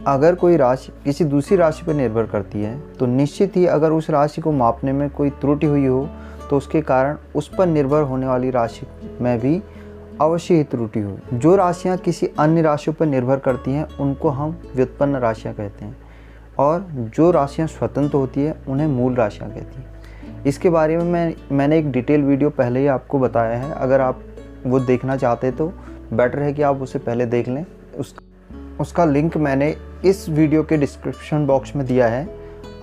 अगर कोई राशि किसी दूसरी राशि पर निर्भर करती है तो निश्चित ही अगर उस राशि को मापने में कोई त्रुटि हुई हो तो उसके कारण उस पर निर्भर होने वाली राशि में भी अवश्य ही त्रुटि हो। जो राशियाँ किसी अन्य राशियों पर निर्भर करती हैं उनको हम व्युत्पन्न राशियाँ कहते हैं, और जो राशियाँ स्वतंत्र होती है उन्हें मूल राशियाँ कहती हैं। इसके बारे में मैंने एक डिटेल वीडियो पहले ही आपको बताया है। अगर आप वो देखना चाहते हैं तो बेटर है कि आप उसे पहले देख लें। उसका लिंक मैंने इस वीडियो के डिस्क्रिप्शन बॉक्स में दिया है,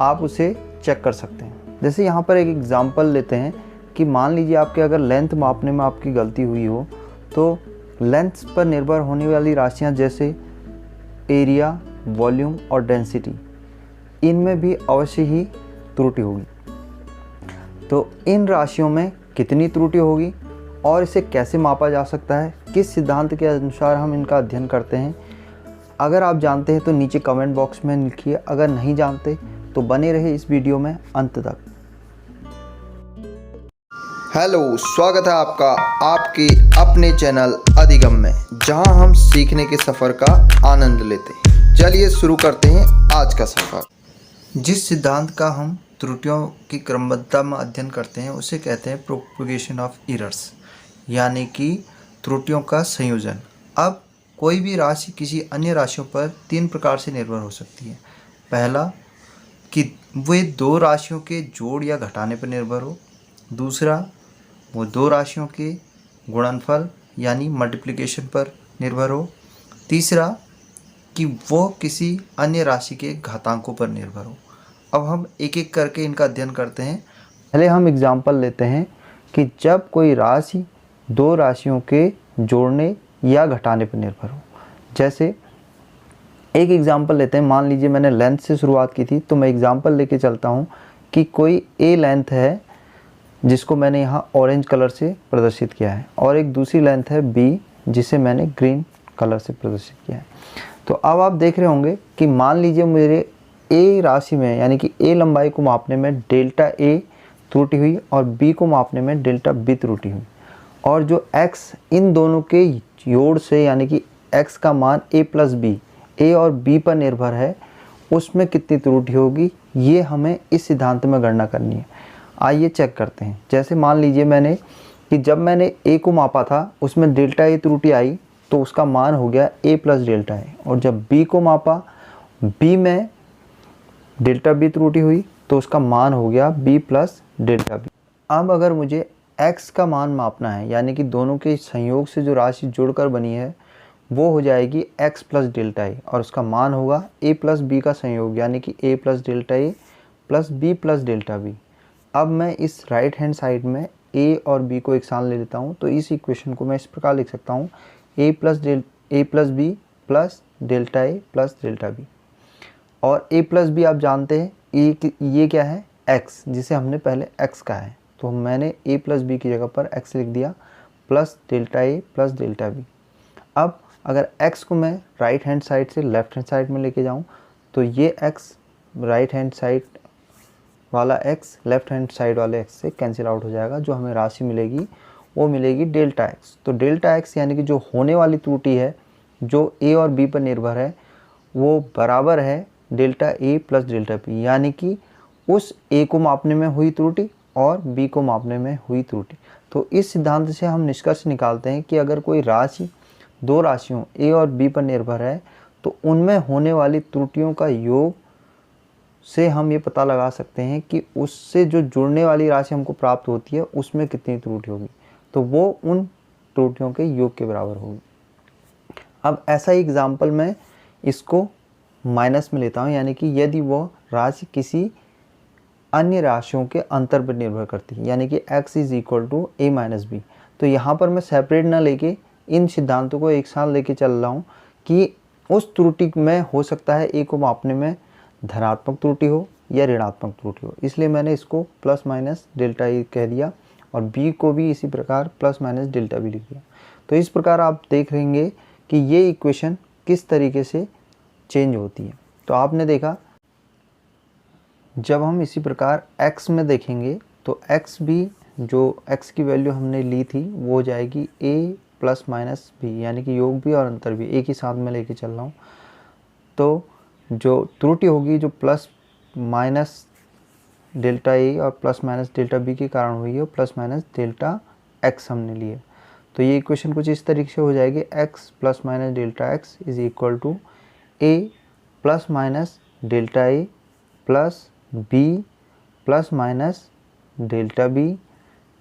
आप उसे चेक कर सकते हैं। जैसे यहाँ पर एक एग्जांपल लेते हैं कि मान लीजिए आपके अगर लेंथ मापने में आपकी गलती हुई हो तो लेंथ पर निर्भर होने वाली राशियाँ जैसे एरिया, वॉल्यूम और डेंसिटी, इनमें भी अवश्य ही त्रुटि होगी। तो इन राशियों में कितनी त्रुटि होगी और इसे कैसे मापा जा सकता है, किस सिद्धांत के अनुसार हम इनका अध्ययन करते हैं, अगर आप जानते हैं तो नीचे कमेंट बॉक्स में लिखिए। अगर नहीं जानते तो बने रहे इस वीडियो में अंत तक। हेलो, स्वागत है आपका आपके अपने चैनल अधिगम में, जहां हम सीखने के सफ़र का आनंद लेते हैं। चलिए शुरू करते हैं आज का सफ़र। जिस सिद्धांत का हम त्रुटियों की क्रमबद्धता में अध्ययन करते हैं उसे कहते हैं प्रोपगेशन ऑफ एरर्स, यानी कि त्रुटियों का संयोजन। अब कोई भी राशि किसी अन्य राशियों पर 3 प्रकार से निर्भर हो सकती है। पहला कि वे 2 राशियों के जोड़ या घटाने पर निर्भर हो। दूसरा, वो 2 राशियों के गुणनफल यानी मल्टीप्लिकेशन पर निर्भर हो। तीसरा, कि वो किसी अन्य राशि के घातांकों पर निर्भर हो। अब हम एक एक करके इनका अध्ययन करते हैं। पहले हम एग्जाम्पल लेते हैं कि जब कोई राशि 2 राशियों के जोड़ने या घटाने पर निर्भर हो। जैसे एक एग्जाम्पल लेते हैं, मान लीजिए मैंने लेंथ से शुरुआत की थी, तो मैं एग्जाम्पल लेके चलता हूँ कि कोई ए लेंथ है जिसको मैंने यहाँ ऑरेंज कलर से प्रदर्शित किया है, और एक दूसरी लेंथ है बी जिसे मैंने ग्रीन कलर से प्रदर्शित किया है। तो अब आप देख रहे होंगे कि मान लीजिए मेरे ए राशि में यानी कि ए लंबाई को मापने में डेल्टा ए त्रुटि हुई और बी को मापने में डेल्टा बी त्रुटि हुई, और जो x इन दोनों के जोड़ से यानी कि x का मान a प्लस बी, ए और b पर निर्भर है, उसमें कितनी त्रुटि होगी ये हमें इस सिद्धांत में गणना करनी है। आइए चेक करते हैं। जैसे मान लीजिए मैंने कि जब मैंने a को मापा था उसमें डेल्टा ए त्रुटि आई तो उसका मान हो गया a प्लस डेल्टा ए, और जब b को मापा b में डेल्टा बी त्रुटि हुई तो उसका मान हो गया b प्लस डेल्टा बी। अब अगर मुझे x का मान मापना है यानी कि दोनों के संयोग से जो राशि जुड़कर बनी है वो हो जाएगी x प्लस डेल्टा ए, और उसका मान होगा a प्लस बी का संयोग यानी कि a plus delta A plus B plus delta B. अब मैं इस राइट हैंड साइड में a और b को एक साथ ले लेता हूँ, तो इस इक्वेशन को मैं इस प्रकार लिख सकता हूँ a plus B plus delta A plus delta B. और a प्लस बी आप जानते हैं ये क्या है, x, जिसे हमने पहले x कहा है, तो मैंने a प्लस बी की जगह पर x लिख दिया प्लस डेल्टा ए प्लस डेल्टा बी। अब अगर x को मैं राइट हैंड साइड से लेफ्ट हैंड साइड में लेके जाऊं तो ये x राइट हैंड साइड वाला x लेफ्ट हैंड साइड वाले x से कैंसिल आउट हो जाएगा। जो हमें राशि मिलेगी वो मिलेगी डेल्टा x। तो डेल्टा x यानी कि जो होने वाली त्रुटि है जो a और b पर निर्भर है वो बराबर है delta a plus delta b, यानी कि उस a को मापने में हुई त्रुटि और b को मापने में हुई त्रुटि। तो इस सिद्धांत से हम निष्कर्ष निकालते हैं कि अगर कोई राशि 2 राशियों a और b पर निर्भर है तो उनमें होने वाली त्रुटियों का योग से हम ये पता लगा सकते हैं कि उससे जो जुड़ने वाली राशि हमको प्राप्त होती है उसमें कितनी त्रुटि होगी, तो वो उन त्रुटियों के योग के बराबर होगी। अब ऐसा ही एग्जाम्पल मैं इसको माइनस में लेता हूँ, यानी कि यदि वो राशि किसी अन्य राशियों के अंतर पर निर्भर करती है यानी कि x is equal to a minus B, तो यहाँ पर मैं सेपरेट ना लेके इन सिद्धांतों को एक साथ लेके चल रहा हूँ कि उस त्रुटि में हो सकता है a को मापने में धनात्मक त्रुटि हो या ऋणात्मक त्रुटि हो, इसलिए मैंने इसको प्लस माइनस डेल्टा ए कह दिया और b को भी इसी प्रकार प्लस माइनस डेल्टा बी लिख दिया। तो इस प्रकार आप देख रहेंगे कि ये इक्वेशन किस तरीके से चेंज होती है। तो आपने देखा जब हम इसी प्रकार x में देखेंगे तो x भी जो x की वैल्यू हमने ली थी वो हो जाएगी a प्लस माइनस बी, यानी कि योग भी और अंतर भी एक ही साथ में लेके चल रहा हूँ। तो जो त्रुटि होगी जो प्लस माइनस डेल्टा ए और प्लस माइनस डेल्टा बी के कारण हुई है, प्लस माइनस डेल्टा एक्स हमने लिए। तो ये इक्वेशन कुछ इस तरीके से हो जाएगी, x plus minus delta x is equal to A plus minus delta A plus B plus minus delta B.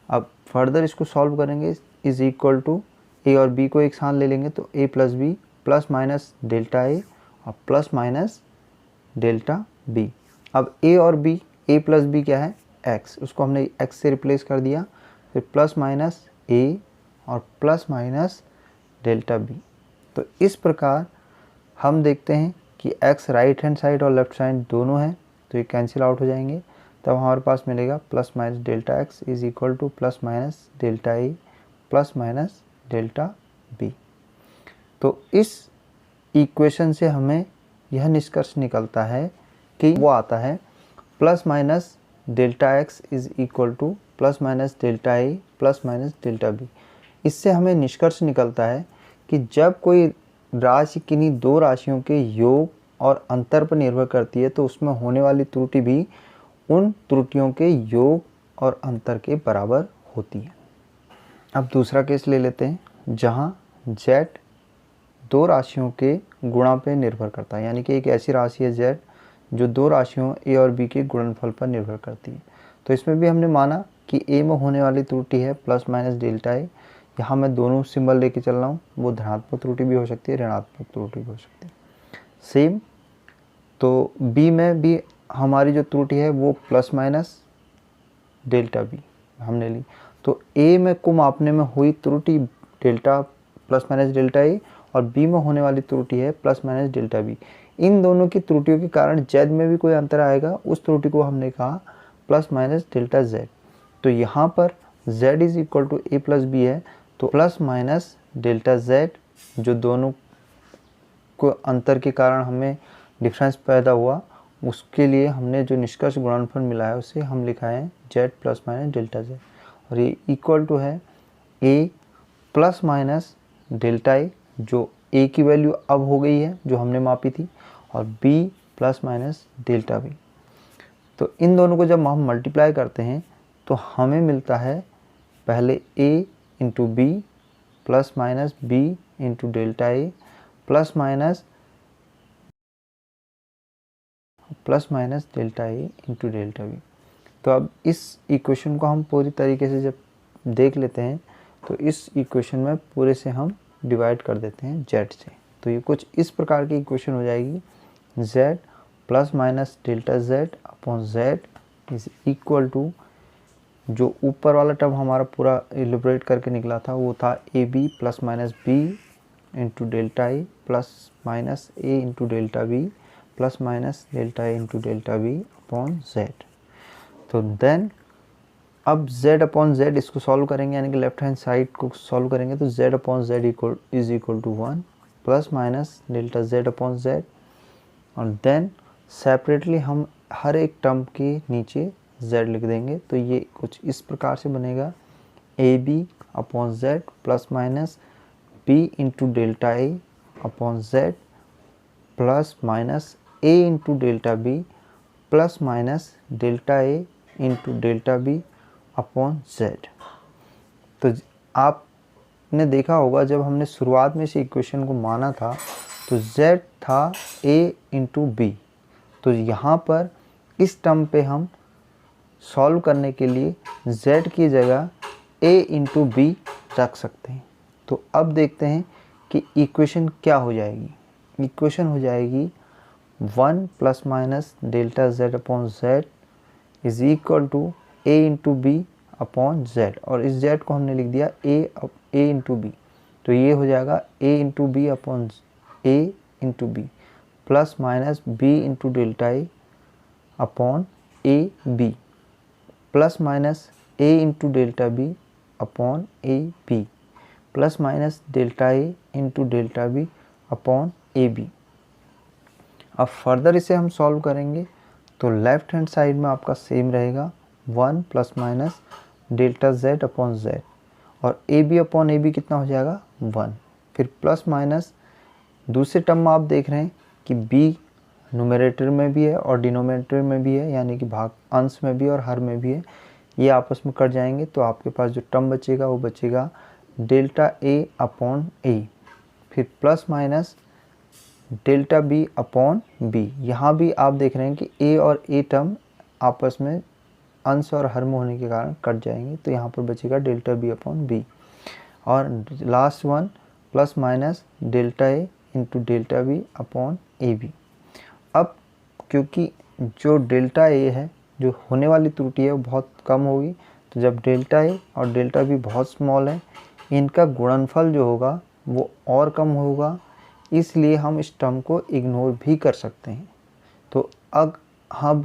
अब फर्दर इसको सॉल्व करेंगे, इज इक्वल टू ए और बी को एक साथ ले लेंगे तो a plus B plus minus delta a और प्लस माइनस डेल्टा बी। अब ए और बी, ए प्लस बी क्या है एक्स, उसको हमने एक्स से रिप्लेस कर दिया, फिर प्लस माइनस ए और प्लस माइनस डेल्टा बी। तो इस प्रकार हम देखते हैं कि एक्स राइट हैंड साइड और लेफ्ट साइड दोनों हैं तो ये कैंसिल आउट हो जाएंगे, तब हमारे पास मिलेगा plus minus delta x is equal to plus minus delta A plus minus delta B. तो इस इक्वेशन से हमें यह निष्कर्ष निकलता है कि वो आता है plus minus delta x is equal to plus minus delta A plus minus delta B. इससे हमें निष्कर्ष निकलता है कि जब कोई राशि किन्हीं दो राशियों के योग और अंतर पर निर्भर करती है तो उसमें होने वाली त्रुटि भी उन त्रुटियों के योग और अंतर के बराबर होती है। अब दूसरा केस ले लेते हैं जहाँ z दो राशियों के गुणा पे निर्भर करता है, यानी कि एक ऐसी राशि है z जो दो राशियों a और b के गुणनफल पर निर्भर करती है। तो इसमें भी हमने माना कि a में होने वाली त्रुटि है प्लस माइनस डेल्टा ए। यहाँ मैं दोनों सिंबल लेके चल रहा हूँ, वो धनात्मक त्रुटि भी हो सकती है, ऋणात्मक त्रुटि भी हो सकती है। सेम तो b में भी हमारी जो त्रुटि है वो प्लस माइनस डेल्टा बी हमने ली। तो a में को मापने में हुई त्रुटि delta plus minus delta a और b में होने वाली त्रुटि है प्लस माइनस डेल्टा बी। इन दोनों की त्रुटियों के कारण z में भी कोई अंतर आएगा, उस त्रुटि को हमने कहा प्लस माइनस डेल्टा z। तो यहाँ पर z is equal to A plus B है, तो प्लस माइनस डेल्टा z जो दोनों को अंतर के कारण हमें डिफरेंस पैदा हुआ, उसके लिए हमने जो निष्कर्ष गुणनफल मिला है उसे हम लिखा है z plus minus delta z, और ये इक्वल टू है a प्लस माइनस डेल्टा ए जो a की वैल्यू अब हो गई है जो हमने मापी थी, और b plus minus delta B. तो इन दोनों को जब हम मल्टीप्लाई करते हैं तो हमें मिलता है पहले a into B plus minus b into delta A plus minus delta A into delta B. तो अब इस इक्वेशन को हम पूरी तरीके से जब देख लेते हैं तो इस इक्वेशन में पूरे से हम डिवाइड कर देते हैं z से। तो ये कुछ इस प्रकार की इक्वेशन हो जाएगी, z plus minus delta z upon z is equal to, जो ऊपर वाला टर्म हमारा पूरा एलिब्रेट करके निकला था वो था A B plus minus B into delta A plus minus A into delta B plus minus delta A into delta B upon z। तो देन अब z अपॉन z इसको सॉल्व करेंगे, यानी कि लेफ्ट हैंड साइड को solve करेंगे तो z upon z is equal to 1 plus minus delta z upon z, और देन सेपरेटली हम हर एक टर्म के नीचे z लिख देंगे। तो ये कुछ इस प्रकार से बनेगा A B upon z plus minus b into delta A upon z plus minus a into delta B plus minus delta A into delta B upon z। तो आपने देखा होगा जब हमने शुरुआत में इस इक्वेशन को माना था तो z था a इंटू बी, तो यहाँ पर इस टर्म पे हम सॉल्व करने के लिए z की जगह a इंटू बी रख सकते हैं। तो अब देखते हैं कि इक्वेशन क्या हो जाएगी। इक्वेशन हो जाएगी 1 plus minus delta z upon z is equal to a into B upon z, और इस z को हमने लिख दिया a इंटू बी। तो ये हो जाएगा a into B upon a into B plus minus b into delta A upon a B plus minus a into delta B upon a B plus minus delta A into delta B upon a B. अब further इसे हम solve करेंगे तो left hand side में आपका same रहेगा 1 plus minus delta z upon z, और A B upon A B कितना हो जाएगा 1, फिर प्लस माइनस दूसरे टर्म में आप देख रहे हैं कि b न्यूमरेटर में भी है और डिनोमिनेटर में भी है, यानी कि भाग अंश में भी और हर में भी है। ये आपस में कट जाएंगे तो आपके पास जो टर्म बचेगा वो बचेगा डेल्टा ए अपॉन ए, फिर plus minus delta B upon B. यहाँ भी आप देख रहे हैं कि ए और ए टर्म आपस में अंश और हर में होने के कारण कट जाएंगे, तो यहाँ पर बचेगा डेल्टा बी अपॉन बी। और last one plus minus delta A into delta B upon A B. अब क्योंकि जो डेल्टा ए है, जो होने वाली त्रुटि है वो बहुत कम होगी, तो जब डेल्टा ए और डेल्टा बी बहुत स्मॉल है, इनका गुणनफल जो होगा वो और कम होगा, इसलिए हम इस टर्म को इग्नोर भी कर सकते हैं। तो अब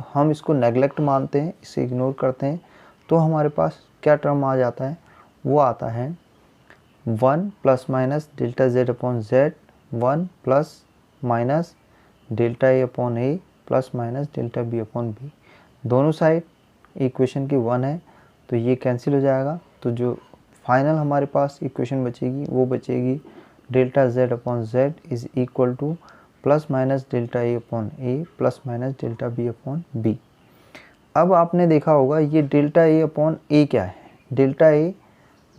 हम इसको नेगलेक्ट मानते हैं, इसे इग्नोर करते हैं, तो हमारे पास क्या टर्म आ जाता है, वो आता है 1 plus minus delta Z upon z, 1 plus minus delta ए अपॉन ए plus minus delta B upon b. दोनों साइड इक्वेशन की 1 है तो ये कैंसिल हो जाएगा, तो जो फाइनल हमारे पास इक्वेशन बचेगी वो बचेगी delta Z upon Z is equal to plus minus delta A upon A plus minus delta B upon B. अब आपने देखा होगा ये डेल्टा ए अपॉन ए क्या है, डेल्टा ए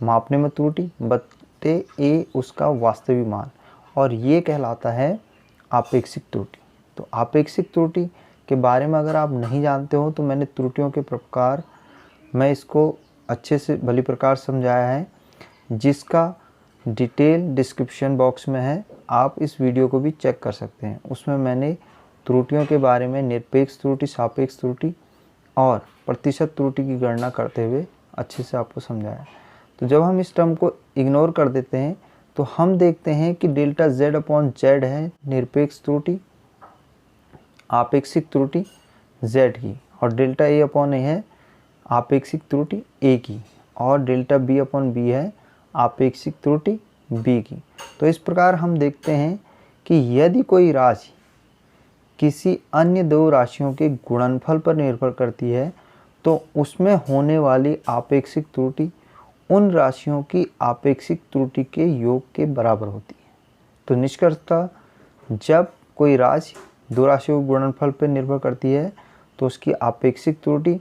मापने में त्रुटि बटे ए उसका वास्तविक मान, और ये कहलाता है आपेक्षिक त्रुटि। तो आपेक्षिक त्रुटि के बारे में अगर आप नहीं जानते हो तो मैंने त्रुटियों के प्रकार मैं इसको अच्छे से भली प्रकार समझाया है, जिसका डिटेल डिस्क्रिप्शन बॉक्स में है, आप इस वीडियो को भी चेक कर सकते हैं। उसमें मैंने त्रुटियों के बारे में निरपेक्ष त्रुटि, सापेक्ष त्रुटि और प्रतिशत त्रुटि की गणना करते हुए अच्छे से आपको समझाया। तो जब हम इस टर्म को इग्नोर कर देते हैं तो हम देखते हैं कि डेल्टा जेड अपॉन जेड है निरपेक्ष त्रुटि, आपेक्षिक त्रुटि जेड की, और डेल्टा ए अपॉन ए है आपेक्षिक त्रुटि ए की, और डेल्टा बी अपॉन बी है आपेक्षिक त्रुटि बी की। तो इस प्रकार हम देखते हैं कि यदि कोई राशि किसी अन्य दो राशियों के गुणनफल पर निर्भर करती है तो उसमें होने वाली आपेक्षिक त्रुटि उन राशियों की आपेक्षिक त्रुटि के योग के बराबर होती है। तो निष्कर्षतः जब कोई राशि दो राशियों के गुणनफल पर निर्भर करती है तो उसकी आपेक्षिक त्रुटि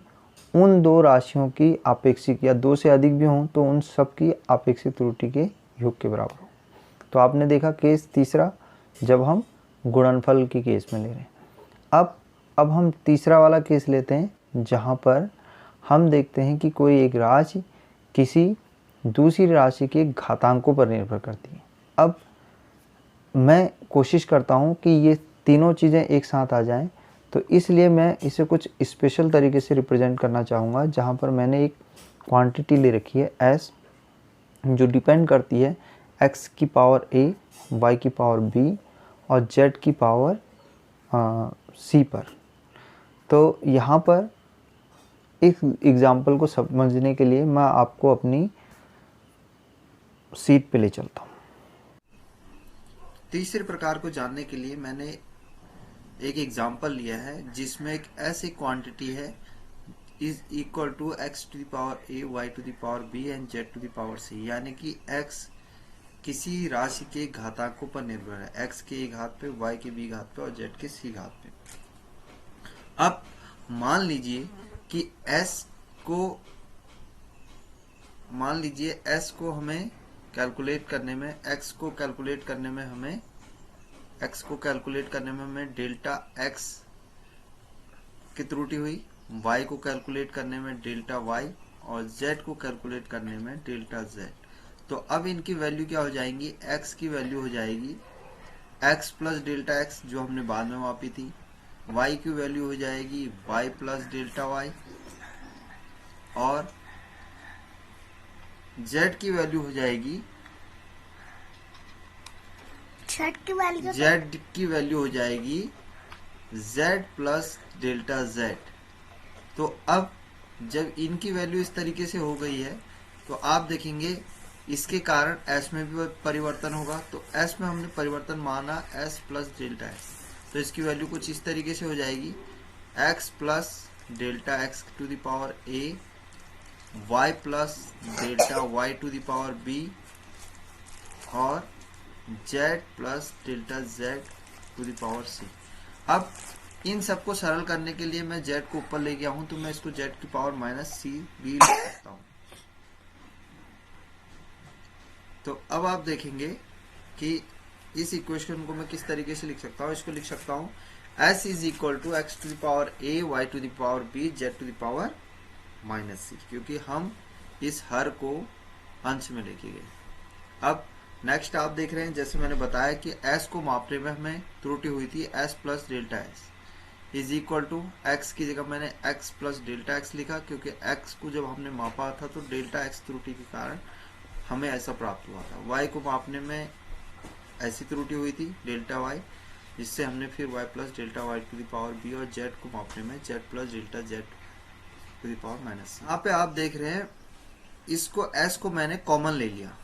उन दो राशियों की आपेक्षिक, या दो से अधिक भी हों तो उन सब की आपेक्षिक त्रुटि के योग के बराबर हो। तो आपने देखा केस तीसरा, जब हम गुणनफल की केस में ले रहे हैं। अब हम तीसरा वाला केस लेते हैं जहाँ पर हम देखते हैं कि कोई एक राशि किसी दूसरी राशि के घातांकों पर निर्भर करती है। अब मैं कोशिश करता हूँ कि ये तीनों चीज़ें एक साथ आ जाएं, तो इसलिए मैं इसे कुछ स्पेशल तरीके से रिप्रेजेंट करना चाहूँगा, जहाँ पर मैंने एक क्वांटिटी ले रखी है s, जो डिपेंड करती है x की पावर a, y की पावर b और z की पावर c पर। तो यहाँ पर इस एग्जाम्पल को समझने के लिए मैं आपको अपनी सीट पे ले चलता हूँ। तीसरे प्रकार को जानने के लिए मैंने एक एग्जाम्पल लिया है जिसमें एक ऐसी क्वांटिटी है is equal to x to the power a, y to the power b and z to the power c, यानी कि x किसी राशि के घातांकों पर निर्भर है, x के a घात पे, y के b घात पे और z के c घात पे। अब मान लीजिए कि s को हमें कैलकुलेट करने में, x को कैलकुलेट करने में हमें डेल्टा x की त्रुटि हुई, y को कैलकुलेट करने में डेल्टा y और z को कैलकुलेट करने में डेल्टा z। तो अब इनकी वैल्यू क्या हो जाएंगी, x की वैल्यू हो जाएगी x प्लस डेल्टा x जो हमने बाद में मापी थी, y की वैल्यू हो जाएगी y प्लस डेल्टा y और z की वैल्यू हो जाएगी z प्लस डेल्टा z। तो अब जब इनकी वैल्यू इस तरीके से हो गई है तो आप देखेंगे इसके कारण s में भी परिवर्तन होगा। तो s में हमने परिवर्तन माना s प्लस डेल्टा x, तो इसकी वैल्यू कुछ इस तरीके से हो जाएगी x plus delta x to the power a, y plus delta y to the power b और z plus delta z to the power c। अब इन सबको सरल करने के लिए मैं z को ऊपर ले गया हूं, तो मैं इसको z की पावर माइनस सी भी लिख सकता हूं। तो अब आप देखेंगे कि इस इक्वेशन को मैं किस तरीके से लिख सकता हूं। इसको लिख सकता हूं s is equal to x to the power a y to the power b z to the power minus c, क्योंकि हम इस हर को अंश में लेके गए। अब नेक्स्ट आप देख रहे हैं, जैसे मैंने बताया कि s को मापने में हमें त्रुटि हुई थी, s plus delta S is equal to x की जगह मैंने x प्लस डेल्टा एक्स लिखा, क्योंकि x को जब हमने मापा था तो डेल्टा x त्रुटि के कारण हमें ऐसा प्राप्त हुआ था। y को मापने में ऐसी त्रुटि हुई थी डेल्टा y, जिससे हमने फिर y plus delta Y to the power b, और z को मापने में z plus delta z to the power minus. यहाँ पे आप देख रहे हैं इसको s को मैंने कॉमन ले लिया।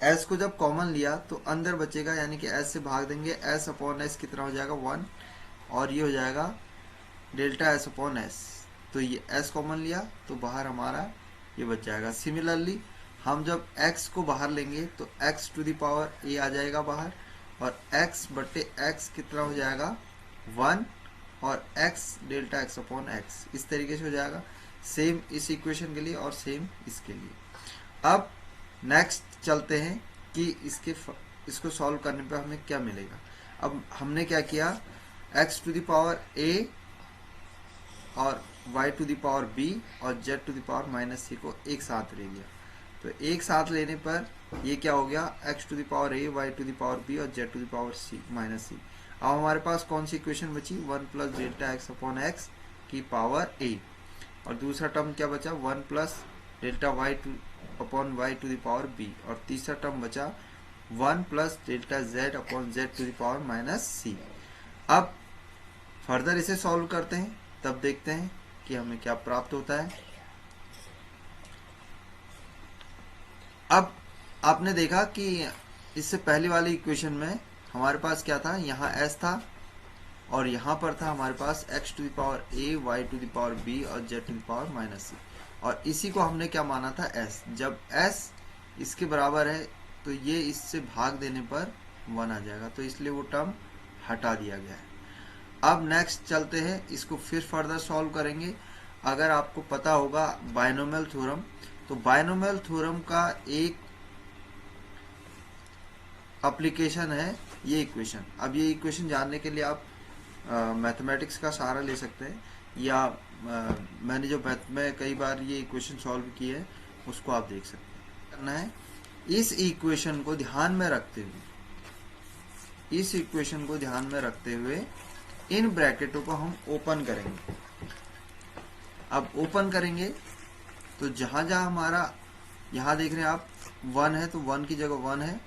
s को जब कॉमन लिया तो अंदर बचेगा, यानी कि s से भाग देंगे, s अपॉन s कितना हो जाएगा 1, और ये हो जाएगा डेल्टा s अपॉन s। तो ये s कॉमन लिया तो बाहर हमारा ये बच जाएगा। सिमिलरली हम जब x को बाहर लेंगे तो x to the power a आ जाएगा बाहर, और x बटे x कितना हो जाएगा 1, और x delta x upon x इस तरीके से हो जाएगा। सेम इस इक्वेशन के लिए और सेम इसके लिए। अब नेक्स्ट चलते हैं कि इसको सॉल्व करने पे हमें क्या मिलेगा। अब हमने क्या किया, x to the power a और y to the power b और z to the power minus c को एक साथ ले लिया। तो एक साथ लेने पर ये क्या हो गया, x to the power a, y to the power b और z to the power c minus c. अब हमारे पास कौन सी इक्वेशन बची, 1 plus delta x upon x की पावर a, और दूसरा टर्म क्या बचा 1 plus delta Y upon y to the power b, और तीसरा टर्म बचा 1 plus delta z upon z to the power minus c। अब फर्दर इसे सॉल्व करते हैं, तब देखते हैं कि हमें क्या प्राप्त होता है। अब आपने देखा कि इससे पहले वाली इक्वेशन में हमारे पास क्या था, यहाँ s था और यहाँ पर था हमारे पास x to the power a, y to the power b और z to the power minus c, और इसी को हमने क्या माना था s। जब s इसके बराबर है तो ये इससे भाग देने पर 1 आ जाएगा, तो इसलिए वो टर्म हटा दिया गया है। अब नेक्स्ट चलते हैं, इसको फिर फर्दर सॉल्व करेंगे। अगर आपको पता होगा बायनोमियल थ्योरम, तो बायनोमियल थ्योरम का एक एप्लीकेशन है ये इक्वेशन। अब ये इक्वेशन जानने के लिए आप मैथमेटिक्स का सहारा ले सकते हैं, या मैंने जो मैथ में कई बार ये इक्वेशन सॉल्व की है उसको आप देख सकते हैं। करना है, इस इक्वेशन को ध्यान में रखते हुए इन ब्रैकेटों को हम ओपन करेंगे। अब ओपन करेंगे तो जहां जहां हमारा, यहाँ देख रहे हैं आप 1 है तो 1 की जगह 1 है,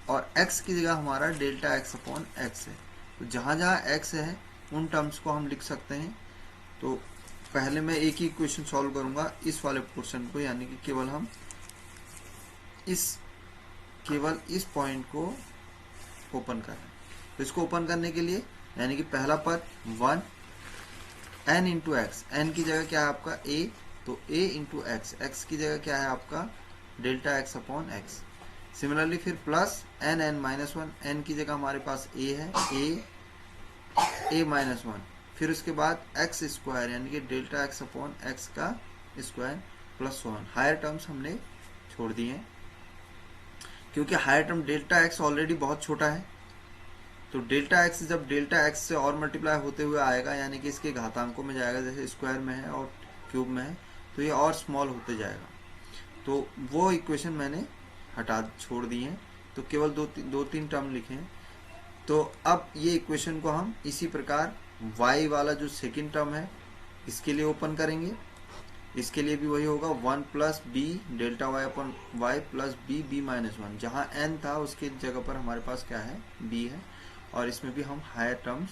और x की जगह हमारा डेल्टा x अपॉन x है। तो जहां जहां x है उन टर्म्स को हम लिख सकते हैं। तो पहले मैं एक ही इक्वेशन सॉल्व करूंगा इस वाले पोर्शन को, यानी कि केवल हम केवल इस पॉइंट को ओपन कर रहे हैं। तो इसको ओपन करने के लिए, यानी कि पहला पद 1 n इंटू एक्स, एन की जगह क्या है आपका a, तो a इंटू एक्स, एक्स की जगह क्या है आपका delta x upon x। Similarly फिर प्लस n माइनस 1, n की जगह हमारे पास a है, a माइनस 1, फिर उसके बाद x स्क्वायर यानी कि डेल्टा x अपॉन x का स्क्वायर प्लस 1। हायर टर्म्स हमने छोड़ दिए हैं, क्योंकि higher term delta x already बहुत छोटा है। तो डेल्टा x जब डेल्टा x से और मल्टीप्लाई होते हुए आएगा, यानी कि इसके घातांकों में जाएगा, जैसे स्क्वायर में है और क्यूब में है, तो ये और स्मॉल होते जाएगा। तो वो इक्वेशन मैंने छोड़ दिए हैं, तो केवल दो तीन टर्म लिखे हैं। तो अब ये इक्वेशन को हम इसी प्रकार y वाला जो सेकंड टर्म है इसके लिए ओपन करेंगे। इसके लिए भी वही होगा 1 plus B delta Y upon Y plus B minus 1। जहाँ n था उसके जगह पर हमारे पास क्या है, b है, और इसमें भी हम हायर टर्म्स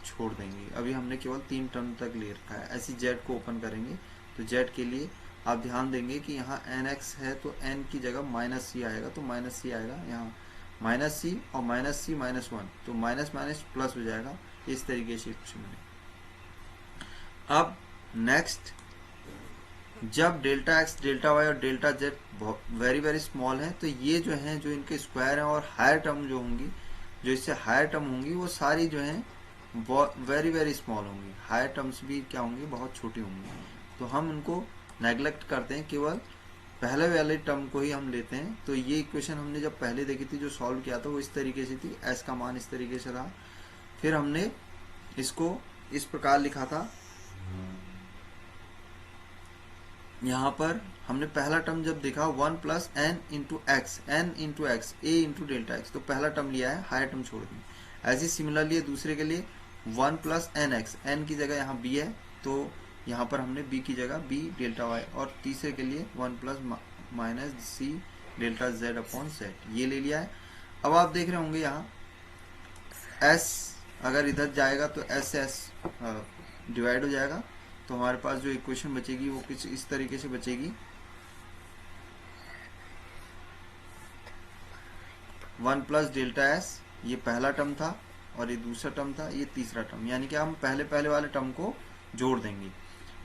छोड़ देंगे। अभी हमने केवल 3 टर्म तक ले रखा है। ऐसी z को ओपन करेंगे तो z के लिए आप ध्यान देंगे कि यहाँ nx है तो n की जगह माइनस c आएगा, तो माइनस c आएगा यहाँ, माइनस c और माइनस c माइनस 1, तो माइनस माइनस प्लस हो जाएगा। इस तरीके से इक्वेशन बने। अब नेक्स्ट, जब डेल्टा x, डेल्टा y और delta z very very small है, तो ये जो हैं, जो इनके स्क्वायर हैं और हायर टर्म जो होंगी, जो इससे हायर टर्म होंगी, वो सारी जो हैं वेरी वेरी स्मॉल होंगी, हायर टर्म्स भी क्या होंगी, बहुत छोटी होंगी। तो हम उनको नेग्लेक्ट करते हैं, केवल पहले वाले टर्म को ही हम लेते हैं। तो ये इक्वेशन हमने जब पहले देखी थी, जो सॉल्व किया था वो इस तरीके से थी, एस का मान इस तरीके से रहा। फिर हमने इसको इस प्रकार लिखा था, यहाँ पर हमने पहला टर्म जब देखा 1 plus n into x, n into x, a into delta x, तो पहला टर्म लिया है, हायर टर्म छोड़ दी। ऐसे सिमिलरली है दूसरे के लिए 1 प्लस एन एक्स, एन की जगह यहाँ बी है तो यहाँ पर हमने बी की जगह बी डेल्टा वाई, और तीसरे के लिए 1 प्लस माइनस सी डेल्टा जेड अपॉन जेड, ये ले लिया है। अब आप देख रहे होंगे यहाँ एस अगर इधर जाएगा तो एस से एस डिवाइड हो जाएगा, तो हमारे पास जो इक्वेशन बचेगी वो कुछ इस तरीके से बचेगी, 1 प्लस डेल्टा एस, ये पहला टर्म था और ये दूसरा टर्म था, ये तीसरा टर्म, यानी कि हम पहले वाले टर्म को जोड़ देंगे,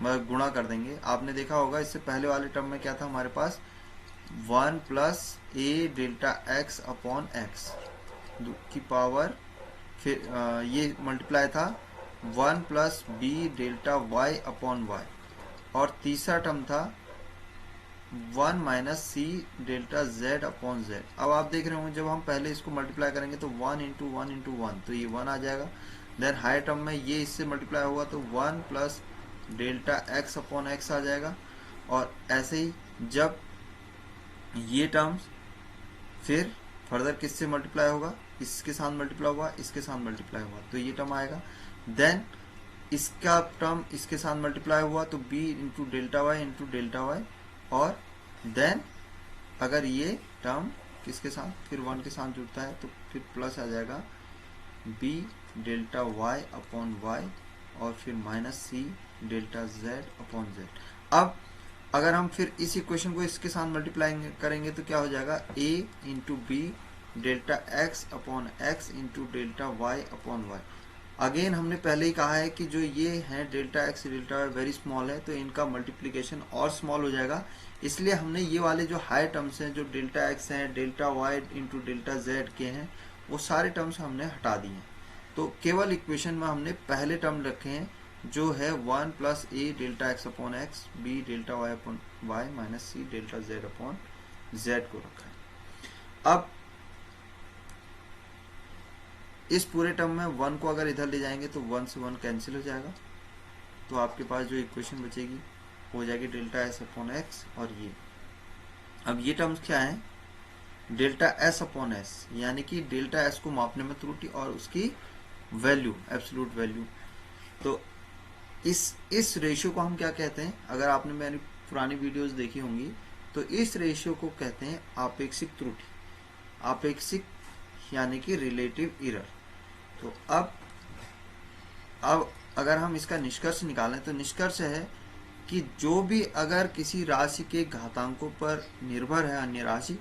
मतलब गुणा कर देंगे। आपने देखा होगा इससे पहले वाले टर्म में क्या था हमारे पास, 1 प्लस ए डेल्टा एक्स अपॉन एक्स की पावर, फिर ये मल्टीप्लाई था 1 plus B delta Y upon Y, और तीसरा टर्म था 1 माइनस सी डेल्टा जेड अपॉन जेड। अब आप देख रहे होंगे जब हम पहले इसको मल्टीप्लाई करेंगे तो 1 इंटू 1 इंटू 1, तो ये 1 आ जाएगा। देन हायर टर्म में ये इससे मल्टीप्लाई होगा तो 1 plus delta x upon x आ जाएगा, और ऐसे ही जब ये टर्म्स फिर फर्दर किससे मल्टीप्लाई होगा, इसके साथ मल्टीप्लाई हुआ, इसके साथ मल्टीप्लाई हुआ तो ये टर्म आएगा। देन इसका टर्म इसके साथ मल्टीप्लाई हुआ तो b इंटू डेल्टा वाई, और देन अगर ये टर्म किसके साथ फिर 1 के साथ जुड़ता है तो फिर प्लस आ जाएगा b delta Y upon Y, और फिर माइनस सी डेल्टा जेड अपॉन जेड। अब अगर हम फिर इस इक्वेशन को इसके साथ मल्टीप्लाई करेंगे तो क्या हो जाएगा, a into B delta x upon X into delta Y upon Y. Again हमने पहले ही कहा है कि जो ये है delta X delta Y very small है, तो इनका मल्टीप्लिकेशन और स्मॉल हो जाएगा, इसलिए हमने ये वाले जो हाई टर्म्स हैं, जो डेल्टा एक्स हैं, delta Y into delta Z के हैं, वो सारे टर्म्स हमने हटा दिए हैं। तो केवल इक्वेशन में हमने पहले टर्म रखे हैं जो है 1 प्लस ए delta x upon x, b delta Y upon y minus सी डेल्टा जेड अपॉन जेड को रखा है। अब इस पूरे टर्म में 1 को अगर इधर ले जाएंगे तो 1 से 1 कैंसिल हो जाएगा, तो आपके पास जो इक्वेशन बचेगी हो जाएगी डेल्टा एस अपॉन एक्स, और ये अब ये टर्म्स क्या है, डेल्टा एस अपॉन एस, यानी कि डेल्टा एस को मापने में त्रुटि और उसकी वैल्यू एब्सोल्यूट वैल्यू। तो इस रेशियो को हम क्या कहते हैं, अगर आपने मेरी पुरानी वीडियोस देखी होंगी तो इस रेशियो को कहते हैं आपेक्षिक त्रुटि, आपेक्षिक यानी कि रिलेटिव एरर। तो अब अगर हम इसका निष्कर्ष निकालें तो निष्कर्ष है कि जो भी अगर किसी राशि के घातांकों पर निर्भर है अन्य राशि,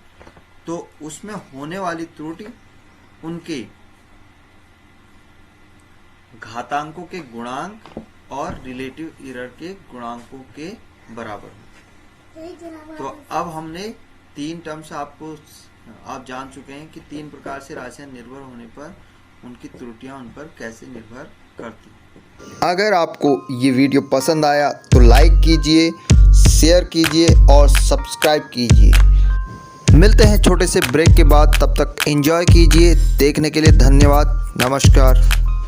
तो उसमें होने वाली त्रुटि उनके घातांकों के गुणांक और रिलेटिव एरर के गुणांकों के बराबर हो। तो अब हमने 3 टर्म्स आप जान चुके हैं कि 3 प्रकार से राशियां निर्भर होने पर उनकी त्रुटियां उन पर कैसे निर्भर करती हैं। अगर आपको ये वीडियो पसंद आया तो लाइक कीजिए, शेयर कीजिए और सब्सक्राइब कीजिए। मिलते हैं छोटे से ब्रेक के बाद, तब तक एंजॉय कीजिए। देखने के लिए धन्यवाद। नमस्कार।